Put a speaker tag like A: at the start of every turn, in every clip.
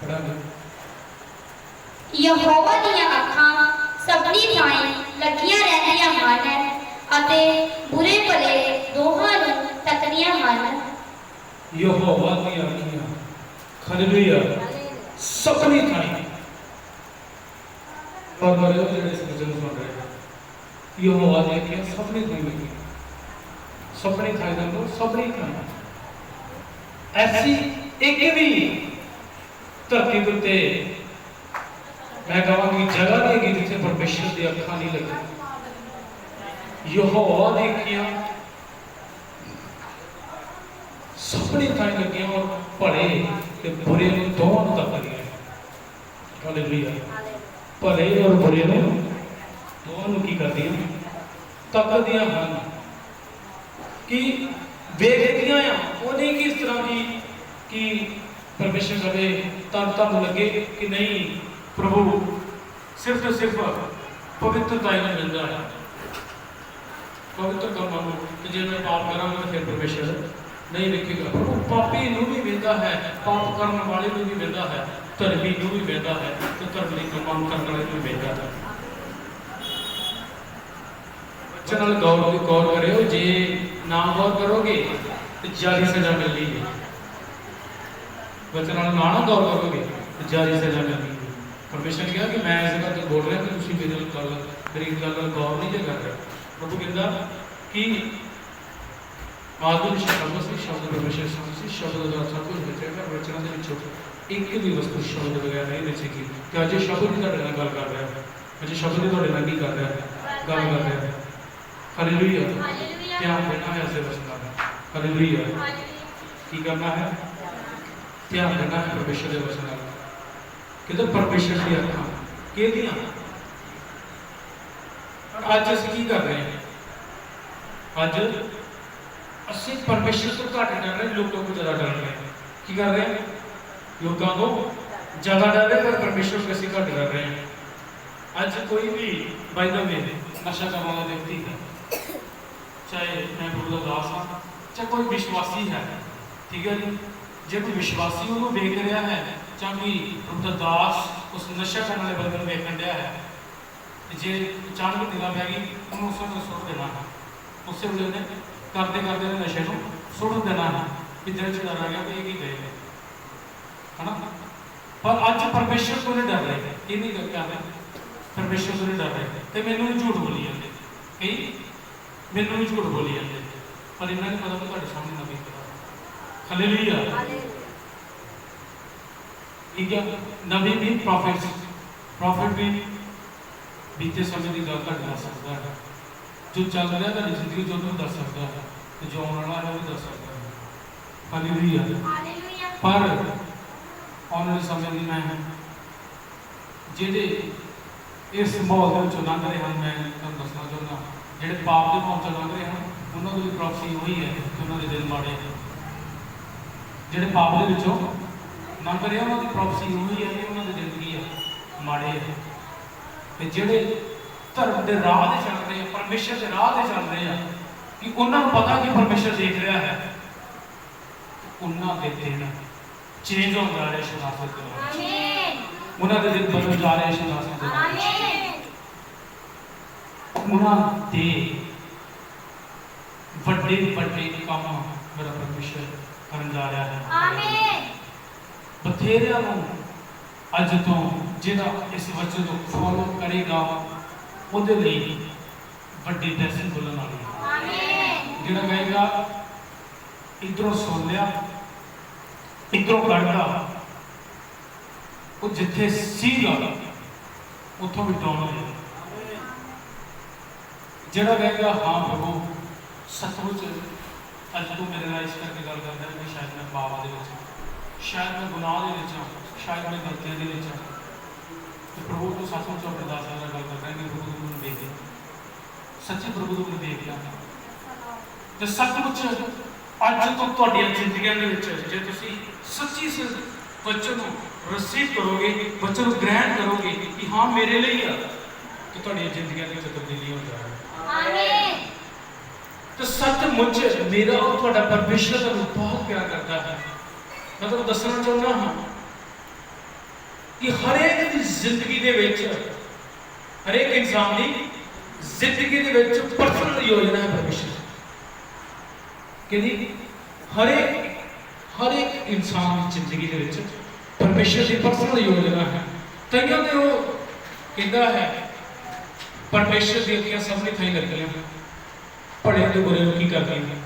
A: पढ़ांगे।
B: यहोवा ਦੀਆਂ ਅੱਖਾਂ ਸਭਨੀ ਥਾਈਂ ਲੱਗੀਆਂ ਰਹਿੰਦੀਆਂ ਹਨ ਅਤੇ ਬੁਰੇ ਭਲੇ ਦੋਹਾਂ ਨੂੰ ਤੱਕਦੀਆਂ ਹਨ।
A: यहोवा दी आँखियाँ हालेलुया सपनी थाई और मरे जेड़े इस वचन सुन रहे हैं यहोवा दी आँखियाँ सपनी थाई लगी सपनी थाई का मतलब सपनी थाई ऐसी एक भी धरती उत्ते मैं कहांगी जगह नहीं है जिथे परमेश्वर दी अखां नहीं लगी यहोवा दी आँखियाँ सपने थाई लगी और भले ते बुरे दोनों तक लगी हालेलुया भले और बुरे दोनों की करती हैं तकदियां हैं कि वेखदियां हैं वो नहीं कि इस तरह की कि परमेश्वर कहे तन लगे कि नहीं प्रभु सिर्फ तो सिर्फ पवित्रता ही मिलता है पवित्र कर्मां नूं कि जे मैं पाप करांगा फिर परमेश्वर नहीं लिखेगा प्रभु पापी नूं भी वेंदा है पाप करने वाले नूं भी वेंदा है धर्मी नूं भी वेंदा है तो धर्मी कर्मां करने वाले नूं भी वेंदा है बच्चे नाल गौर करियो जे ना गौर करोगे तो जारी सजा मिलनी है बच्चे नाल ना गौर करोगे तो जारी सजा मिलनी है परमेश्वर ने कहा कि मैं इस बात बोल रहा कि तुसीं मेरी गल गौर नहीं कर रहे प्रभु कहंदा कि आदमी शब्द परमेश्वर शब्द का सब कुछ बचेगा वचनों के विचों एक भी वस्तु शब्द बगैर नहीं बचेगी कि अज शब्द भी तुहाडे नाल गल कर रहा है अज शब्द भी तुहाडे नाल की कर रहा है गल कर रहा है हालेलुया ध्यान देना है ऐसे वचनों का हालेलुया की करना है ध्यान देना है परमेश्वर के वचनों का कहते परमेश्वर की अखां किहदियां अज असीं की कर रहे हैं अज ਅਸੀਂ परमेश्वर को घट डर रहे लोगों को ज़्यादा डर रहे हैं की कर रहे हैं लोगों को ज़्यादा डर रहे पर परमेश्वर को ਅਸੀਂ घट डर रहे हैं आज कोई भी बाय द वे नशा करने वाला व्यक्ति है चाहे मैं गुरु का दास हाँ चाहे कोई विश्वासी है ठीक है जी जो कोई विश्वासी उन्होंने वेख रहा है चाहे कोई गुरु का दास उस नशा करने वाले बंदे वेखन दिया है जे अचानक निगाह पै गई उन्होंने उस वक्त सुट देना है उस वे उन्हें करते करते नशे को सुट देना है कि दिल च डर आ गया कि ये गए है ना पर अज परमेश्वर को नहीं डर रहे ये नहीं क्या है परमेश्वर को नहीं डर रहे तो मैनू भी झूठ बोली जाते कई मैनू भी झूठ बोली जाते पर इन्होंने पता मैं तुम्हारे सामने नबी करा हालेलुया ठीक है नबी भी प्रॉफिट भी बीते समय की गल घट दस सकता है जो चल रहा है तेरी जिंदगी जो तुम दस सकता है तो जो आने वाला है वो भी दस सकता है हालेलुया पर आने वाले समय की मैं जेडे इस माहौल के लंघ रहे हैं मैं तुम दसना चाहता जेडे पाप के माहौल चो लंघ रहे हैं उन्होंने भी प्रॉफिसी हुई है कि उन्होंने दिल माड़े हैं जेडे पाप के विचों लंघ रहे हैं उन्होंने प्रॉफिसी हुई है कि उन्होंने जिंदगी है माड़े है जेडे धर्म के राह से चल रहे हैं परमेश्वर के राह से चल रहे हैं कि उन्होंने पता कि परमेश्वर देख रहा है उन्होंने दिन चेंज हो जा रहे शनासत उन्होंने दिन बदल जा रहे शनासत उन्होंने वड्डे वड्डे काम मेरा परमेश्वर करन जा रहा है बथेरिया अज तो जिन्हें इस वचन को फॉलो करेगा ਉਹਦੇ ਲਈ ਵੱਡੀ ਬਲੇਸਿੰਗ ਮਿਲਣ ਵਾਲੀ ਹੈ ਆਮੀਨ ਜਿਹੜਾ ਕਹੇਗਾ ਇਧਰੋਂ ਸੁਣ ਲਿਆ ਇਧਰੋਂ ਕੱਢਦਾ ਉਹ ਜਿੱਥੇ ਸੀਗਾ ਉੱਥੋਂ ਵੀ ਡਾਉਣ ਹੋ ਜਾਏਗਾ ਜਿਹੜਾ ਕਹੇਗਾ ਹਾਂ ਪ੍ਰਭੂ ਸੱਚਮੁੱਚ ਅੱਜ ਤੂੰ ਮੇਰੇ ਨਾਲ ਇਸ ਕਰਕੇ ਗੱਲ ਕਰਦਾ ਕਿ ਸ਼ਾਇਦ ਮੈਂ ਪਾਪ ਦੇ ਵਿੱਚ ਸ਼ਾਇਦ ਮੈਂ ਗੁਨਾਹ ਦੇ ਵਿੱਚ ਸ਼ਾਇਦ ਮੈਂ ਗਲਤੀਆਂ ਦੇ ਵਿੱਚ तो प्रभु को सचमुच अपने दास गल कर रहे हैं प्रभु तुम देख सच्चे प्रभु तुम देख लिया तो सचमुच अज तो तुहाडियां जिंदगियां दे विच जे तुसीं सच्ची इस वचन को रिसीव करोगे वचन को ग्रहण करोगे कि हाँ मेरे लिए है तो तुहाडियां जिंदगियां दे विच तब्दीली हो जाएगी आमीन तो सचमुच मेरा और तुहाडा परमेश्वर तुहानूं बहुत प्यार करता है मैं तुहानूं दसना चाहुंदा हां कि हर एक की जिंदगी दे विच, हर एक इंसान की जिंदगी दे विच पर्सनल योजना है परमेश्वर कि हर एक इंसान की जिंदगी दे विच परमेश्वर की पर्सनल योजना है। तइयों ने वो कहता है परमेश्वर की अखियां सबने थाई लगियां, भले ते बुरे नूं की करदियां,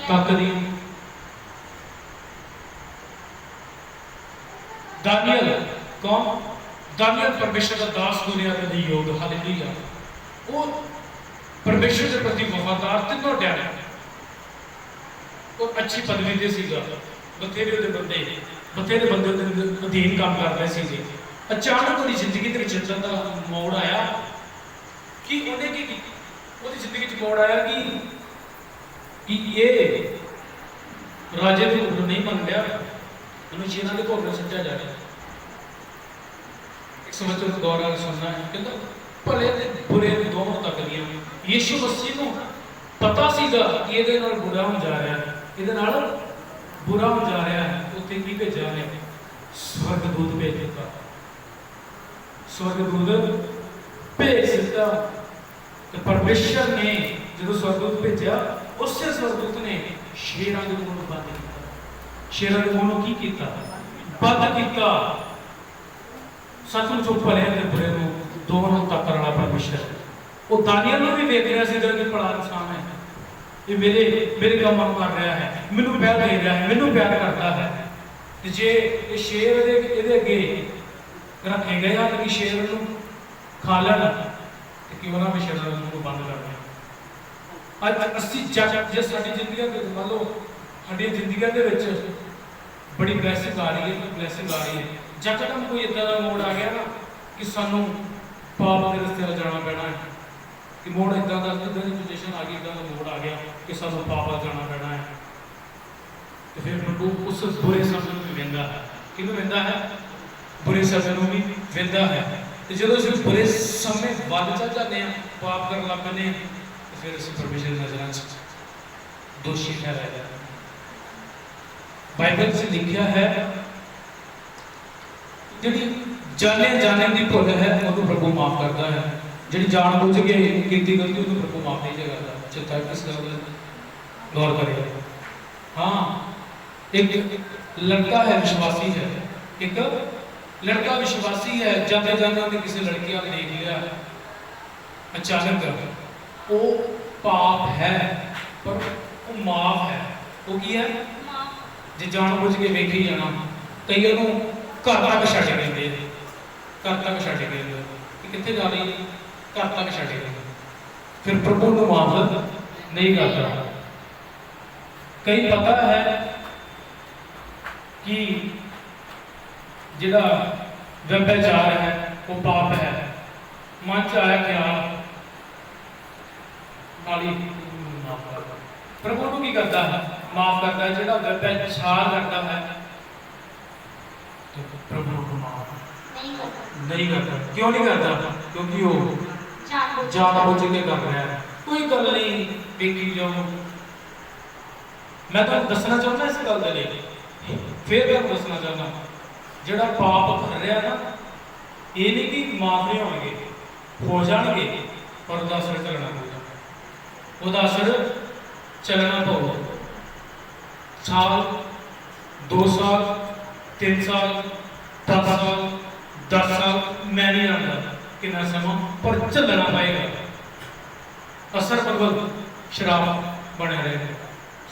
A: तकदियां। दानियल कौन? दानियल परमेश्वर का दास दुनिया के लिए योग, हालेलुया। वो परमेश्वर के प्रति वफादार, तीनों टाइम और अच्छी पदवी ते सीगा, बथेरे बंदे अधीन काम कर रहे सीगे। अचानक उहदी जिंदगी दे विच इदां दा मोड़ आया कि उन्हें की उहदी जिंदगी च मोड़ आया कि ये राजे को हुक्म नहीं मन लिया, उन्हें शेरां दे घोर में सੱਟਿਆ जा रहा। एक समय तो गौर नाल सुनना है, कहता भले ते बुरे दोनों तकदियां। यीशु मसीह को पता सीगा कि ਇਹਦੇ ਨਾਲ बुरा हो जा रहा है, ਇਹਦੇ ਨਾਲ बुरा हो जा रहा है। ਉੱਥੇ ਕੀ ਭੇਜਿਆ ਨੇ? स्वर्गदूत भेज दिता, स्वर्गदूत भेज दिता। तो परमेश्वर ने जो स्वर्गदूत भेजा, उससे स्वर्गदूत ने शेरां दे मूंह बंद किया। शेरां दे मूंह की कीता? बंद किया। सचमुच भले ते बुरे नूं दोनों तकण वाला परमेश्वर वो दानियल नूं भी देख रहा सी कि भला इंसान है, ये मेरे काम कर रहा है, मैनूं प्यार दे रहा है, मैनूं प्यार करता है। ते जे ये शेर इहदे अगे रखे गए हैं कि शेर नूं खा लैण, ते क्यों ना भी शेरां दे मूंह बंद कर दें। अज असीं जे साडी जिंदगी दे मान लो साडी जिंदगी दे विच बड़ी ब्लैसिंग आ रही है, ब्लैसिंग आ रही है, जकदम कोई इदां दा मोड़ आ गया ना कि सानूं पाप के रस्ते पर जाना पैना है, कि मोड़ इदां दा पोजीशन आ गई, इदां दा मोड़ आ गया कि सानूं पाप पर जाना पैना है। तो फिर प्रभु उस बुरे समय में वेंदा है, किहनूं वेंदा है? बुरे समय में भी वेंदा है। तो जो असीं बुरे समय वल चल जाते हैं, पाप करन लग पैंदे हैं, तो फिर असीं परमेश्वर की नज़रां च दोषी ठहराए जाते हैं। बाइबल से लिखा है जिहड़ी जाने की भुल है उन्होंने प्रभु माफ करता है, जिहड़ी जानबूझ के कीती गलती उन्होंने प्रभु माफ नहीं करता। चिंता किस गल गौर करें। हाँ, एक लड़का है विश्वासी है, एक लड़का विश्वासी है, जाते जाते उन्हें किसी लड़की को देख लिया, अचानक वो पाप है पर वो माफ है। वो की है? जे जानबूझ के वेखी जाना, कई उन्होंने घर तक छड्ड देंगे, घर तक छड्ड देंगे कि कित्थे जा रही, घर तक छड्ड देंगे, फिर प्रभु को माफ नहीं करता। कई पता है कि जिहड़ा व्यभिचार है वो पाप है, मन च आया ख्याल नाली माफ करता, प्रभु को की करता है? माफ करता है। जिहड़ा व्यभिचार करता है तो प्रभु को माफ नहीं करता। क्यों नहीं करता? क्योंकि वो जानबूझ के कर रहा है। कोई गल नहीं देखी जाओ, मैं तो दसना चाहता इस गल के लिए, फिर मैं दसना चाहता जिहड़ा पाप कर रहा ना, ये नहीं कि माफ नहीं होंगे, हो जाएंगे, पर उसका असर चलना पड़ेगा, उसका असर चलना पड़ेगा। साल 2 साल 3 साल 10 साल 10 साल मैं नहीं जानता कितना समा, पर चलना पाएगा। असर बदल शराब बने रहे,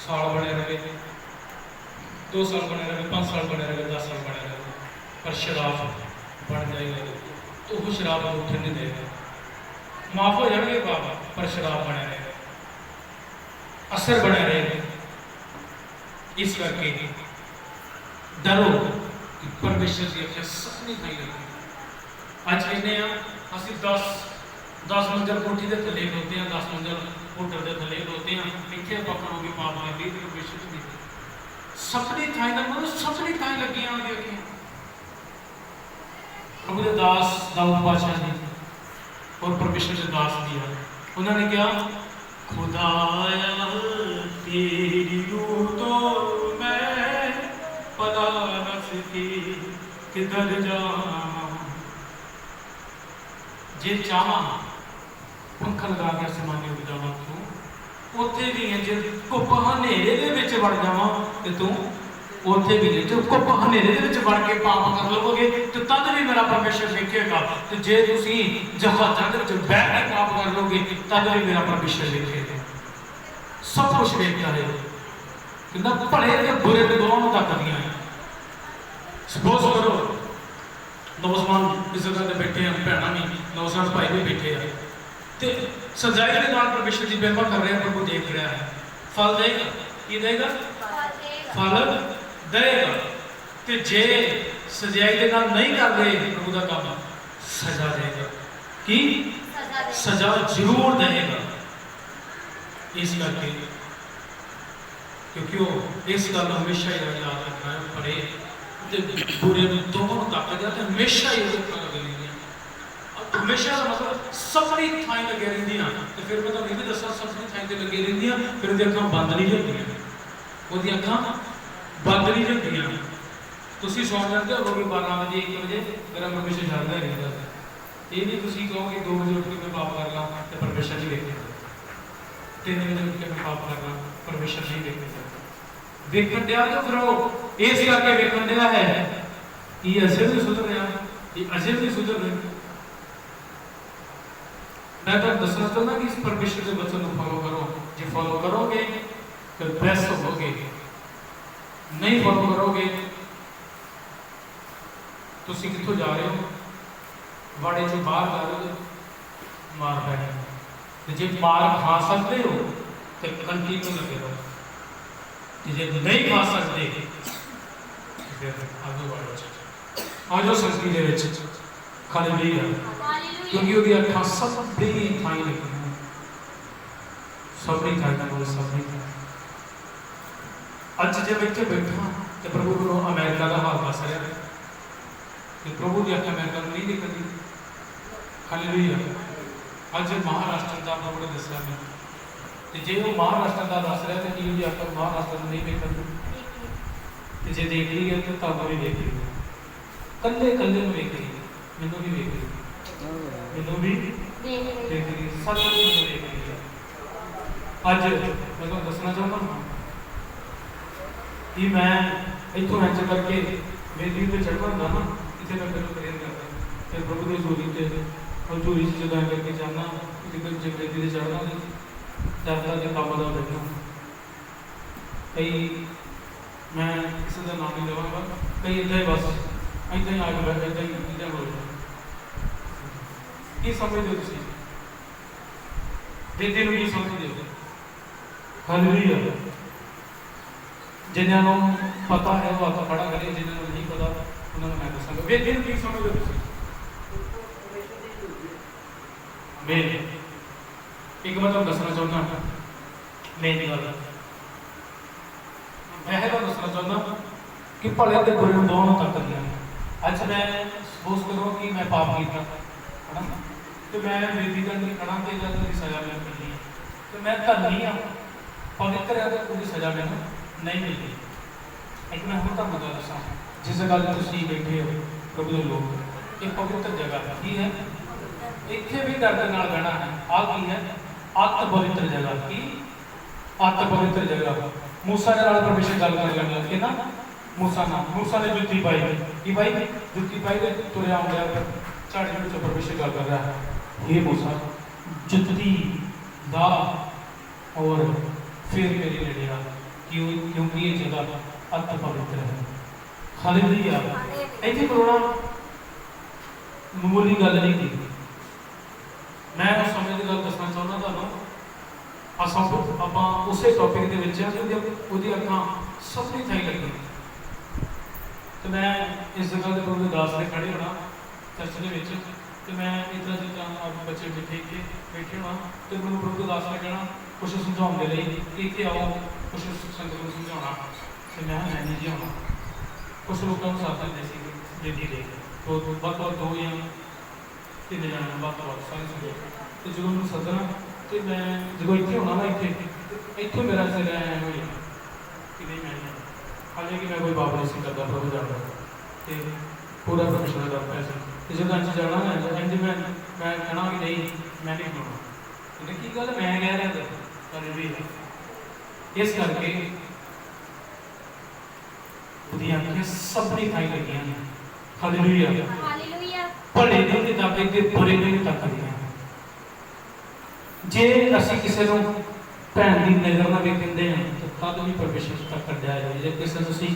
A: साल बने रहे, 2 साल बने रहे, 5 साल बने रहे, 10 साल बने रहे, पर शराब बन जाएगा तो वो शराब उठने नहीं देगा। माफ हो जाएंगे पाप, पर शराब बने रहे, असर बने रहे। इस करके डरो कि परमेश्वर की अखियां सबनी खाई लगी। अज कहने असं 10 मंजिल कोठी के थले खलोते हैं, 10 मंजिल होटल के थले खलोते हैं, इतने आप करोगे पाप करके परमेश्वर की सबनी थाई मतलब सबनी थाई लगी अखियां। प्रभु के दास दाऊद पातशाह जी और परमेश्वर के दास दिया, उन्होंने क्या? खुदाया तेरी रूह तो मैं पता न सकी, किधर जावां जे चाहां पंख लगा के आसमानी उड़ जावां तू उत्थे भी है। जे धुप हनेरे दे विच वड़ जावां ते तू उत्थे भी नहीं। जो धुप हनेरे दे विच वड़ के पाप कर लवोगे तो तद भी मेरा परमेश्वर देखेगा। तो जे तुसी जहाज़ां दे विच बैठ के पाप कर लोगे तद भी मेरा परमेश्वर देखेगा। सब कुछ देखता है कहंदा भले ते बुरे दोनों तक दियां है। सपोज करो नौजवान इस जगह ते बैठे हैं, भैणां भी नौजवान भाई भी बैठे हैं ते सजाई के नाल परमेश्वर जी बेमा कर रहे हैं, प्रभु देख रहा है। फल देगा की देगा? फल देगा। ते जे सजाई के नाल नहीं कर रहे प्रभु का काम सजा देगा। की सजा जरूर देगा। इस करके क्योंकि वो इस गल हमेशा ही याद रखना है। बड़े बुरे दोनों तक जाते हमेशा ही हमेशा मतलब सफरी थाई लगे रही। तो फिर मैं तुम्हें भी दसा सफरी थाई से लगे रही फिर वो अखा बंद नहीं होंगे, वो अखा बंद नहीं होंगे। तुम सौ जाते हो कि 12 बजे 1 बजे मेरा परमेश्वर जागदा रहता है। ये नहीं तुम कहो कि 2 बजे उठ के मैं पाप कर ला तो परमेश्वर जी देखे, 3 बजे उठ के मैं पाप कर ला परमेश्वर जी देखे। वेखण दिया तो फिर वो इस करके वेखण दिया है ये अजे भी सुधर रहा, ये अजे भी सुधर रहे। मैं तो दसना चाहता कि इस परमेश्वर के वचन को फॉलो करो। जो फॉलो करोगे तो बेस्ट होगे, नहीं फॉलो करोगे तो कितों जा रहे हो? वाड़े चो बाहर जा रहे हो मार पै। जो मार खा सकते हो तो कंटिन्यू लगे रहो, जे नहीं खा सकते फिर आगे बढ़ो। आ जाओ संस्कृति दे विच हालेलुया। क्योंकि वो अखा सब बड़ी थाई लगी, सब नहीं थाई बोल सब नहीं। अज जब इतने बैठा तो प्रभु को अमेरिका का हाल दस रहा है कि प्रभु की अख अमेरिका नहीं दिखती। हालेलुया। अज महाराष्ट्र का प्रभु ने दसा मैं तो जे वो महाराष्ट्र का दस रहा है कि अख महाराष्ट्र नहीं देखती। जे देख रही है तो तब भी देख रही है, कल्ले कल्ले में देख रही है, मैनू भी देख रही है, मैनू भी देख रही है, सब देख रही है। अज मैं तुम दसना चाहता हूँ कि मैं इतों इंज करके वेदी पर चढ़ना होंगे ना, इतने मैं पहले प्रेयर करता फिर प्रभु की हजूरी से और हजूरी से जगह करके जाना जब वेदी से चढ़ना ज्यादा के काम का बैठना। कई मैं किसी का नाम नहीं लवांगा, कई इदा ही बस इदा ही आगे बैठ इदा ही इदा बोल की समझते हो तुम वेदी की समझते हो? हालेलुया। जिन्होंने पता है वो हाथ खड़ा करे, जिन्होंने नहीं पता उन्होंने मैं दसांगा वेदी की समझते हो? मेन एक मैं तुम दसना चाहता मेन गल मैं तो दसना चाहता कि भले तो बुरे दोनों तक दिया। अज मैं सपोज करो कि मैं पाप किया है ना, तो मैं वेदी करनी खड़ा तो मेरी सजा मैं मिलनी है, तो मैं धनी हाँ पवित्र है तो पूरी सजा मैंने नहीं मिलती। एक मैं हूँ तुम गल दसा जिस गल तुम बैठे हो प्रभु के लोग, एक पवित्र जगह की है, इतने भी डर के नाल बहना है। आ की है अत पवित्र जगह की, अत पवित्र जगह। मूसा के नाल परमेश्वर गल कर लगे ना, मूसा ने जुत्ती पाई कि भाई जुत्ती पाई तो तुरया आंदा झाड़ी में परमेश्वर गल कर रहा है हे मूसा जुत्ती दा और फिर मेरे नेड़े आ क्योंकि ये जगह अत पवित्र है। हालेलुया। इतने करोना मामूली गल नहीं की। मैं उस समय की गल दसना चाहता तुहानूं आप उस टॉपिक के अखा सबनी थाई लगी। तो मैं इस जगह के प्रभु दास ने खड़े होना चर्च के तो मैं इतना जितना आप बच्चे बैठे होना तो मैं प्रभु दास ने कहना कुछ समझाने लिए कि इतने आओ कुछ संगत को समझाना तो मैं नहीं जी आना। कुछ लोगों को साथ देते बेदी ले तो बहुत 2 या 3 जन बहुत सारे सुने तो जो मैं सदना तो मैं जो इतने होना ना इतने मेरा सिर हो कि नहीं मैं हालांकि मैं कोई बाप नहीं करता प्रभु जाता तो पूरा परमेश्वर का पैसा ते जो अंच जाना है इंज मैं कहना कि नहीं मैं नहीं बनाना इन्हें की गल मैं कह रहा था हालेलुया इस करके ਉਹਦੀਆਂ ਅੱਖਾਂ ਸਭਨੀ ਥਾਈ ਲੱਗੀਆਂ ਨੇ ਹਾਲੇਲੂਇਆ
B: ਹਾਲੇਲੂਇਆ
A: ਭਲੇ ਨੂੰ ਨਹੀਂ ਤੱਕਦੇ ਬੁਰੇ ਨੂੰ ਨਹੀਂ ਤੱਕਦੀਆਂ ਜੇ ਅਸੀਂ ਕਿਸੇ ਨੂੰ ਭੈਣ ਦੀ ਨਜ਼ਰ ਨਾਲ ਵੇਖਦੇ ਹਾਂ ਤਾਂ ਤਦ ਵੀ ਪਰਮੇਸ਼ਰ ਤੱਕ ਕੱਢਿਆ ਜਾਏ ਜੇ ਕਿਸੇ ਨੂੰ ਅਸੀਂ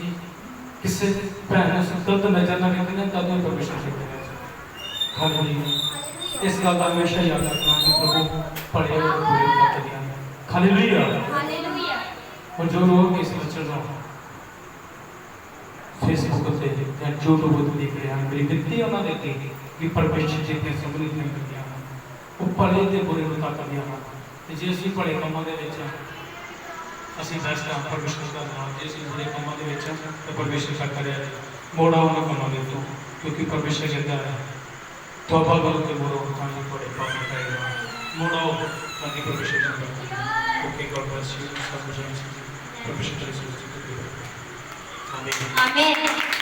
A: ਕਿਸੇ ਭੈਣ ਨੂੰ ਗਲਤ ਨਜ਼ਰ ਨਾਲ ਵੇਖਦੇ ਹਾਂ ਤਦ ਵੀ ਪਰਮੇਸ਼ਰ ਤੱਕ ਕੱਢਿਆ ਜਾਏ ਹਾਲੇਲੂਇਆ ਇਸ ਗੱਲ ਦਾ ਹਮੇਸ਼ਾ ਯਾਦ ਰੱਖਣਾ ਕਿ ਪ੍ਰਭੂ ਭਲੇ और बुरे ਨੂੰ ਤੱਕਦੀਆਂ ਨੇ ਹਾਲੇਲੂਇਆ
B: ਹਾਲੇਲੂਇਆ
A: और जो लोग इस पर चल रहा हूँ फेसबुक से या यूट्यूब से देख रहे हैं मेरी विनती उन्होंने देखी कि परमेश्वर जी ने सम्मिलित नहीं कर दिया वो भले ते बुरे ਨੂੰ ਤੱਕ ਦਿਆ ਵਾ ਤੇ ਜੇ ਅਸੀਂ ਭਲੇ ਕੰਮਾਂ ਦੇ ਵਿੱਚ ਅਸੀਂ ਬੈਸਟ ਹਾਂ ਪਰਮੇਸ਼ਰ ਦਾ ਨਾਮ ਜੇ ਅਸੀਂ ਬੁਰੇ ਕੰਮਾਂ ਦੇ ਵਿੱਚ ਤਾਂ ਪਰਮੇਸ਼ਰ ਤੱਕ ਕਰਿਆ ਮੋੜਾ ਉਹਨਾਂ ਕੰਮਾਂ ਦੇ ਤੋਂ ਕਿਉਂਕਿ ਪਰਮੇਸ਼ਰ ਕਹਿੰਦਾ ਹੈ ਤੌਬਾ ਕਰੋ ਤੇ ਮੋੜੋ ਤਾਂ ਹੀ ਤੁਹਾਡੇ ਪਾਪ ਮਿਟਾਏਗਾ ਮੋੜੋ ਤਾਂ ਕਿ ਪਰਮੇਸ਼ਰ ਦੀ ਬਰਕਤ ਓਕੇ ਗॉड ਬlesਸ ਯੂ ਸਭ ਕੁਝ ਪਰਮੇਸ਼ਰ ਦੀ ਸੋਚ
B: ਆਮੇਨ